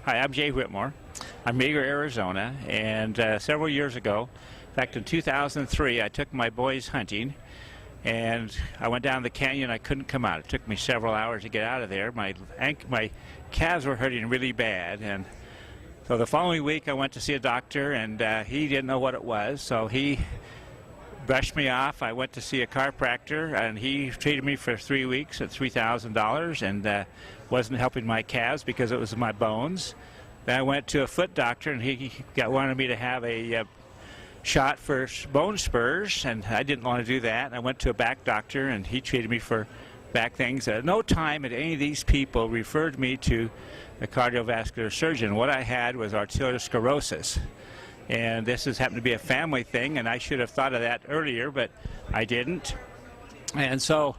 Hi, I'm Jay Whitmore. I'm Meager, Arizona, and several years ago, in fact in 2003, I took my boys hunting, and I went down the canyon. I couldn't come out. It took me several hours to get out of there. My calves were hurting really bad, and so the following week I went to see a doctor, and he didn't know what it was, so he brushed me off. I went to see a chiropractor, and he treated me for 3 weeks at $3,000, and wasn't helping my calves because it was my bones. Then I went to a foot doctor, and he wanted me to have a shot for bone spurs, and I didn't want to do that. And I went to a back doctor, and he treated me for back things. At no time had any of these people referred me to a cardiovascular surgeon. What I had was arteriosclerosis. And this has happened to be a family thing, and I should have thought of that earlier, but I didn't. And so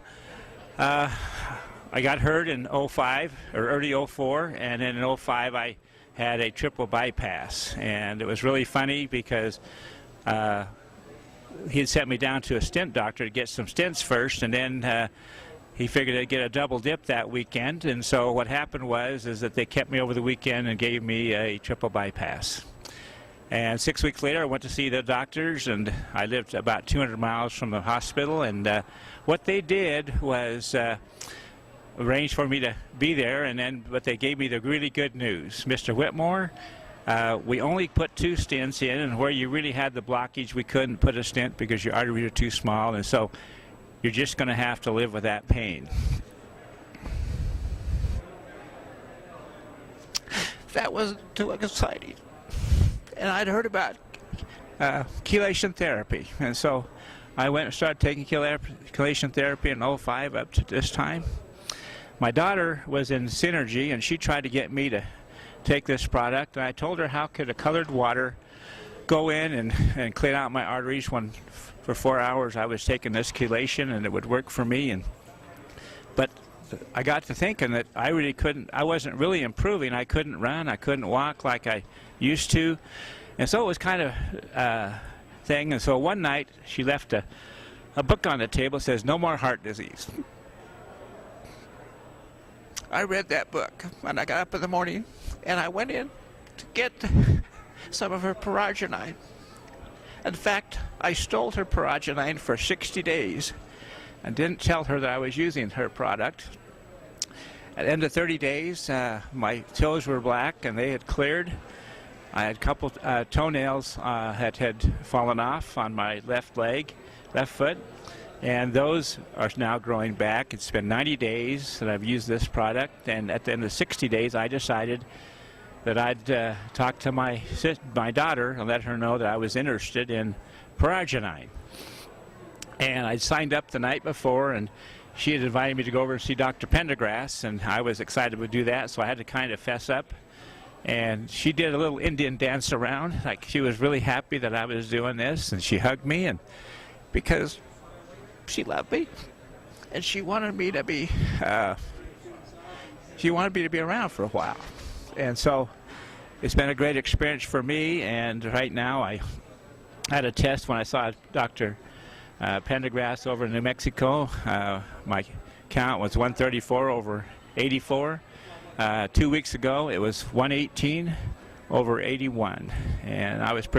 I got hurt in 05 or early 04, and then in 05 I had a triple bypass. And it was really funny because he had sent me down to a stent doctor to get some stents first, and then he figured I'd get a double dip that weekend. And so what happened was that they kept me over the weekend and gave me a triple bypass. And 6 weeks later, I went to see the doctors, and I lived about 200 miles from the hospital. And what they did was arrange for me to be there, but they gave me the really good news. Mr. Whitmore, we only put 2 stents in, and where you really had the blockage, we couldn't put a stent because your arteries are too small, and so you're just going to have to live with that pain. That wasn't too exciting. And I'd heard about chelation therapy, and so I went and started taking chelation therapy in 05 up to this time. My daughter was in Synergy, and she tried to get me to take this product, and I told her how could a colored water go in and clean out my arteries when for 4 hours I was taking this chelation, and it would work for me. But I got to thinking that I wasn't really improving. I couldn't run, I couldn't walk like I used to, and so it was kind of a thing. And so one night she left a book on the table that says "No More Heart Disease." I read that book, and I got up in the morning, and I went in to get some of her pyrogenine. In fact, I stole her pyrogenine for 60 days and didn't tell her that I was using her product. At the end of 30 days, my toes were black, and they had cleared. I had a couple toenails had fallen off on my left foot, and those are now growing back. It's been 90 days that I've used this product, and at the end of 60 days, I decided that I'd talk to my daughter and let her know that I was interested in pyrogenine. And I'd signed up the night before, and she had invited me to go over and see Dr. Pendergrass, and I was excited to do that, so I had to kind of fess up. And she did a little Indian dance around, like she was really happy that I was doing this, and she hugged me, and because she loved me, and she wanted me to be around for a while. And so it's been a great experience for me, and right now I had a test when I saw Dr. Pendergrass over in New Mexico. My count was 134 over 84. 2 weeks ago it was 118 over 81, and I was pretty